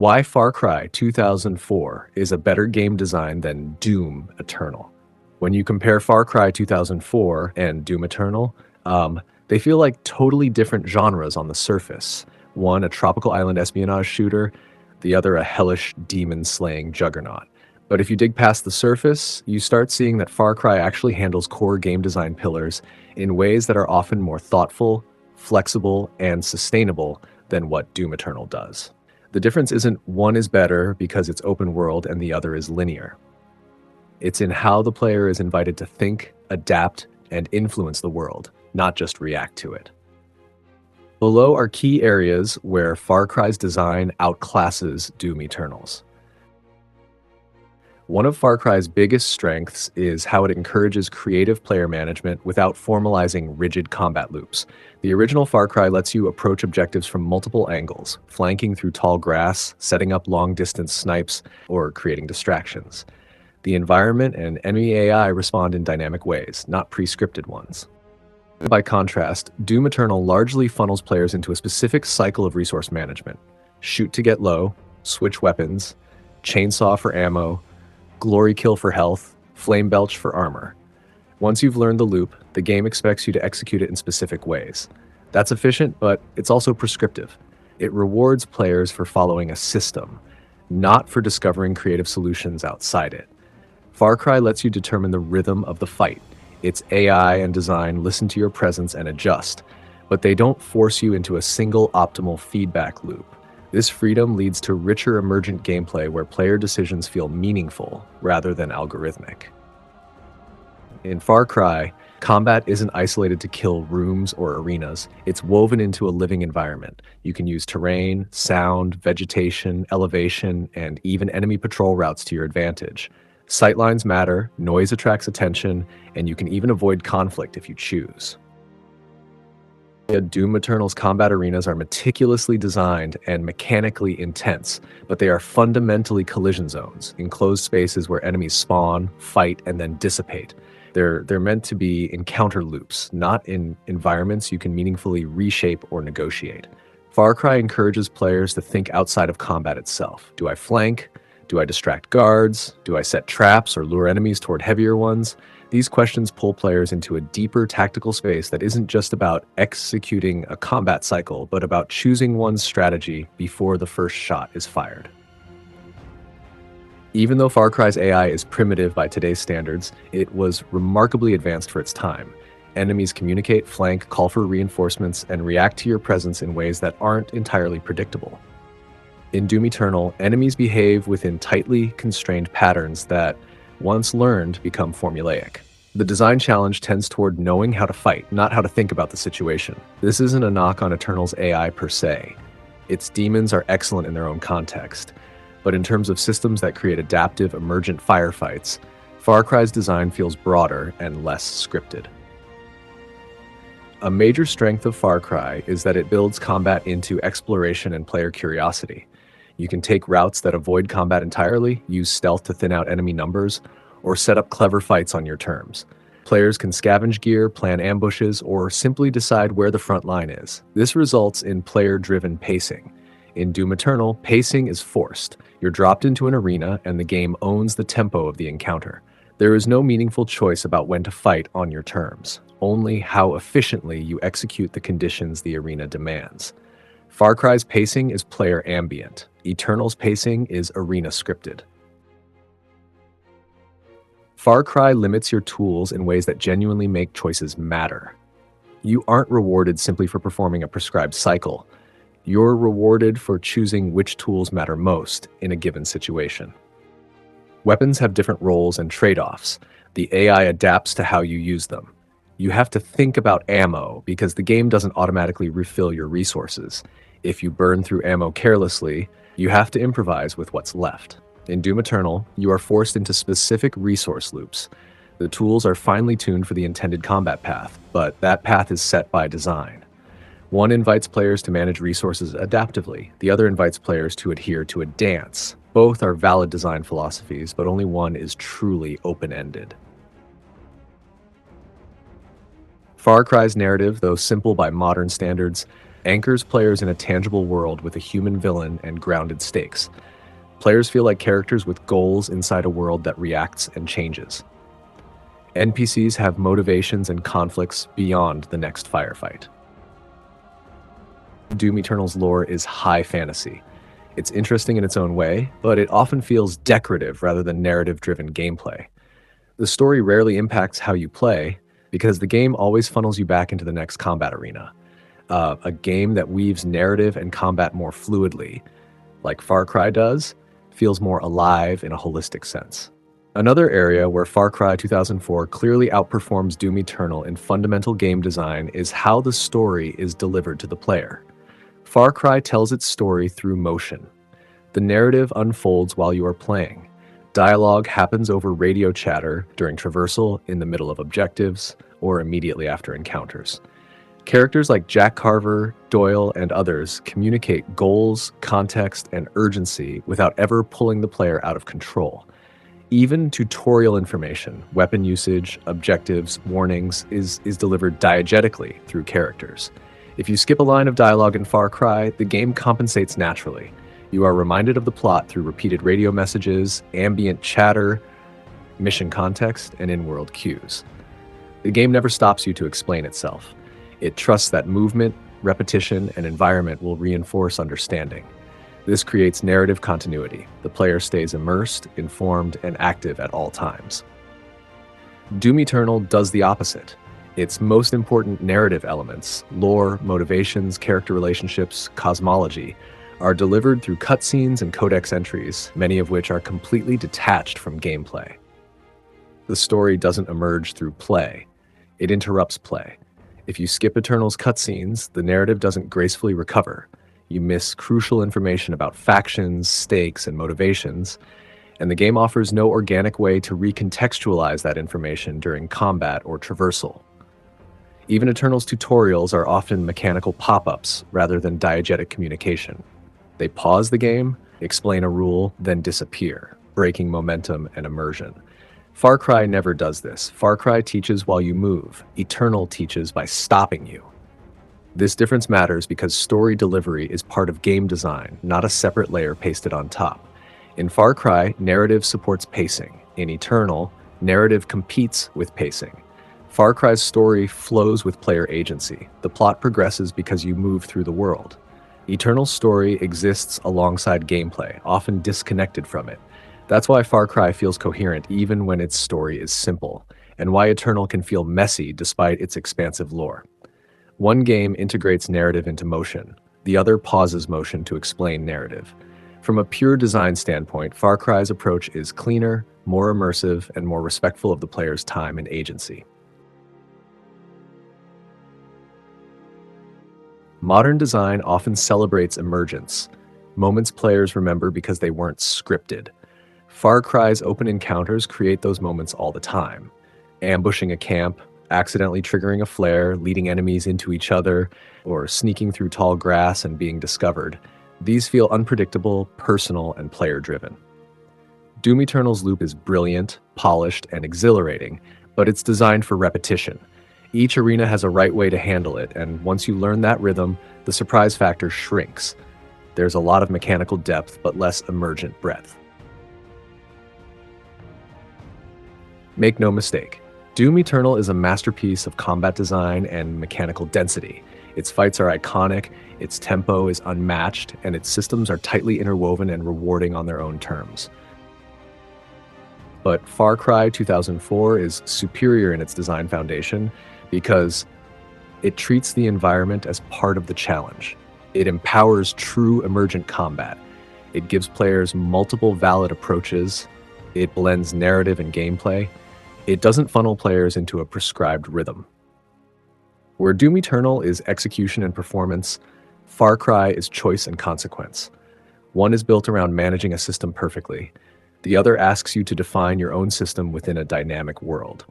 Why Far Cry 2004 is a better game design than Doom Eternal. When you compare Far Cry 2004 and Doom Eternal, they feel like totally different genres on the surface. One, a tropical island espionage shooter, the other, a hellish demon slaying juggernaut. But if you dig past the surface, you start seeing that Far Cry actually handles core game design pillars in ways that are often more thoughtful, flexible, and sustainable than what Doom Eternal does. The difference isn't one is better because it's open world and the other is linear. It's in how the player is invited to think, adapt, and influence the world, not just react to it. Below are key areas where Far Cry's design outclasses Doom Eternal's. One of Far Cry's biggest strengths is how it encourages creative player management without formalizing rigid combat loops. The original Far Cry lets you approach objectives from multiple angles, flanking through tall grass, setting up long-distance snipes, or creating distractions. The environment and enemy AI respond in dynamic ways, not pre-scripted ones. By contrast, Doom Eternal largely funnels players into a specific cycle of resource management. Shoot to get low, switch weapons, chainsaw for ammo, glory kill for health, flame belch for armor. Once you've learned the loop, the game expects you to execute it in specific ways. That's efficient, but it's also prescriptive. It rewards players for following a system, not for discovering creative solutions outside it. Far Cry lets you determine the rhythm of the fight. Its AI and design listen to your presence and adjust, but they don't force you into a single optimal feedback loop. This freedom leads to richer emergent gameplay where player decisions feel meaningful rather than algorithmic. In Far Cry, combat isn't isolated to kill rooms or arenas. It's woven into a living environment. You can use terrain, sound, vegetation, elevation, and even enemy patrol routes to your advantage. Sightlines matter, noise attracts attention, and you can even avoid conflict if you choose. Doom Eternal's combat arenas are meticulously designed and mechanically intense, but they are fundamentally collision zones, enclosed spaces where enemies spawn, fight, and then dissipate. They're meant to be encounter loops, not in environments you can meaningfully reshape or negotiate. Far Cry encourages players to think outside of combat itself. Do I flank? Do I distract guards? Do I set traps or lure enemies toward heavier ones? These questions pull players into a deeper tactical space that isn't just about executing a combat cycle, but about choosing one's strategy before the first shot is fired. Even though Far Cry's AI is primitive by today's standards, it was remarkably advanced for its time. Enemies communicate, flank, call for reinforcements, and react to your presence in ways that aren't entirely predictable. In Doom Eternal, enemies behave within tightly constrained patterns that, once learned, become formulaic. The design challenge tends toward knowing how to fight, not how to think about the situation. This isn't a knock on Eternal's AI per se. Its demons are excellent in their own context. But in terms of systems that create adaptive, emergent firefights, Far Cry's design feels broader and less scripted. A major strength of Far Cry is that it builds combat into exploration and player curiosity. You can take routes that avoid combat entirely, use stealth to thin out enemy numbers, or set up clever fights on your terms. Players can scavenge gear, plan ambushes, or simply decide where the front line is. This results in player-driven pacing. In Doom Eternal, pacing is forced. You're dropped into an arena, and the game owns the tempo of the encounter. There is no meaningful choice about when to fight on your terms, only how efficiently you execute the conditions the arena demands. Far Cry's pacing is player ambient. Eternal's pacing is arena scripted. Far Cry limits your tools in ways that genuinely make choices matter. You aren't rewarded simply for performing a prescribed cycle. You're rewarded for choosing which tools matter most in a given situation. Weapons have different roles and trade-offs. The AI adapts to how you use them. You have to think about ammo because the game doesn't automatically refill your resources. If you burn through ammo carelessly, you have to improvise with what's left. In Doom Eternal, you are forced into specific resource loops. The tools are finely tuned for the intended combat path, but that path is set by design. One invites players to manage resources adaptively. The other invites players to adhere to a dance. Both are valid design philosophies, but only one is truly open-ended. Far Cry's narrative, though simple by modern standards, anchors players in a tangible world with a human villain and grounded stakes. Players feel like characters with goals inside a world that reacts and changes. NPCs have motivations and conflicts beyond the next firefight. Doom Eternal's lore is high fantasy. It's interesting in its own way, but it often feels decorative rather than narrative-driven gameplay. The story rarely impacts how you play because the game always funnels you back into the next combat arena. A game that weaves narrative and combat more fluidly, like Far Cry does, feels more alive in a holistic sense. Another area where Far Cry 2004 clearly outperforms Doom Eternal in fundamental game design is how the story is delivered to the player. Far Cry tells its story through motion. The narrative unfolds while you are playing. Dialogue happens over radio chatter during traversal, in the middle of objectives, or immediately after encounters. Characters like Jack Carver, Doyle, and others communicate goals, context, and urgency without ever pulling the player out of control. Even tutorial information, weapon usage, objectives, warnings, is delivered diegetically through characters. If you skip a line of dialogue in Far Cry, the game compensates naturally. You are reminded of the plot through repeated radio messages, ambient chatter, mission context, and in-world cues. The game never stops you to explain itself. It trusts that movement, repetition, and environment will reinforce understanding. This creates narrative continuity. The player stays immersed, informed, and active at all times. Doom Eternal does the opposite. Its most important narrative elements, lore, motivations, character relationships, cosmology, are delivered through cutscenes and codex entries, many of which are completely detached from gameplay. The story doesn't emerge through play. It interrupts play. If you skip Eternal's cutscenes, the narrative doesn't gracefully recover. You miss crucial information about factions, stakes, and motivations, and the game offers no organic way to recontextualize that information during combat or traversal. Even Eternal's tutorials are often mechanical pop-ups rather than diegetic communication. They pause the game, explain a rule, then disappear, breaking momentum and immersion. Far Cry never does this. Far Cry teaches while you move. Eternal teaches by stopping you. This difference matters because story delivery is part of game design, not a separate layer pasted on top. In Far Cry, narrative supports pacing. In Eternal, narrative competes with pacing. Far Cry's story flows with player agency. The plot progresses because you move through the world. Eternal's story exists alongside gameplay, often disconnected from it. That's why Far Cry feels coherent even when its story is simple, and why Eternal can feel messy despite its expansive lore. One game integrates narrative into motion. The other pauses motion to explain narrative. From a pure design standpoint, Far Cry's approach is cleaner, more immersive, and more respectful of the player's time and agency. Modern design often celebrates emergence, moments players remember because they weren't scripted. Far Cry's open encounters create those moments all the time. Ambushing a camp, accidentally triggering a flare, leading enemies into each other, or sneaking through tall grass and being discovered. These feel unpredictable, personal, and player-driven. Doom Eternal's loop is brilliant, polished, and exhilarating, but it's designed for repetition. Each arena has a right way to handle it, and once you learn that rhythm, the surprise factor shrinks. There's a lot of mechanical depth, but less emergent breadth. Make no mistake, Doom Eternal is a masterpiece of combat design and mechanical density. Its fights are iconic, its tempo is unmatched, and its systems are tightly interwoven and rewarding on their own terms. But Far Cry 2004 is superior in its design foundation because it treats the environment as part of the challenge. It empowers true emergent combat. It gives players multiple valid approaches. It blends narrative and gameplay. It doesn't funnel players into a prescribed rhythm. Where Doom Eternal is execution and performance, Far Cry is choice and consequence. One is built around managing a system perfectly. The other asks you to define your own system within a dynamic world.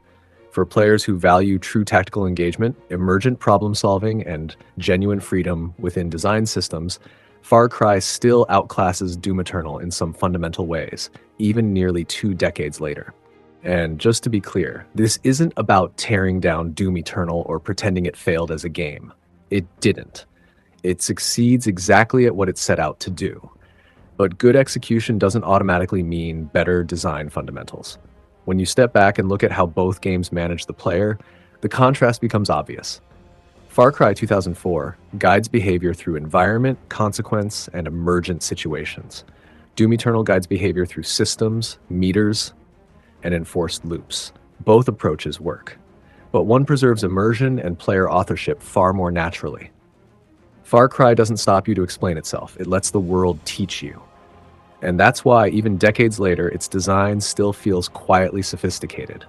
For players who value true tactical engagement, emergent problem solving, and genuine freedom within design systems, Far Cry still outclasses Doom Eternal in some fundamental ways, even nearly 2 decades later. And just to be clear, this isn't about tearing down Doom Eternal or pretending it failed as a game. It didn't. It succeeds exactly at what it set out to do. But good execution doesn't automatically mean better design fundamentals. When you step back and look at how both games manage the player, the contrast becomes obvious. Far Cry 2004 guides behavior through environment, consequence, and emergent situations. Doom Eternal guides behavior through systems, meters, and enforced loops. Both approaches work, but one preserves immersion and player authorship far more naturally. Far Cry doesn't stop you to explain itself, it lets the world teach you. And that's why, even decades later, its design still feels quietly sophisticated.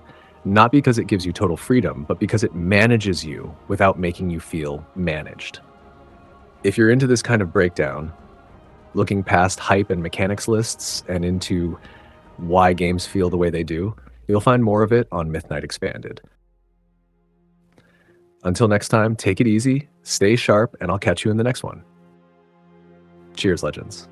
Not because it gives you total freedom, but because it manages you without making you feel managed. If you're into this kind of breakdown, looking past hype and mechanics lists and into why games feel the way they do, you'll find more of it on Myth Night Expanded. Until next time, take it easy, stay sharp, and I'll catch you in the next one. Cheers, Legends.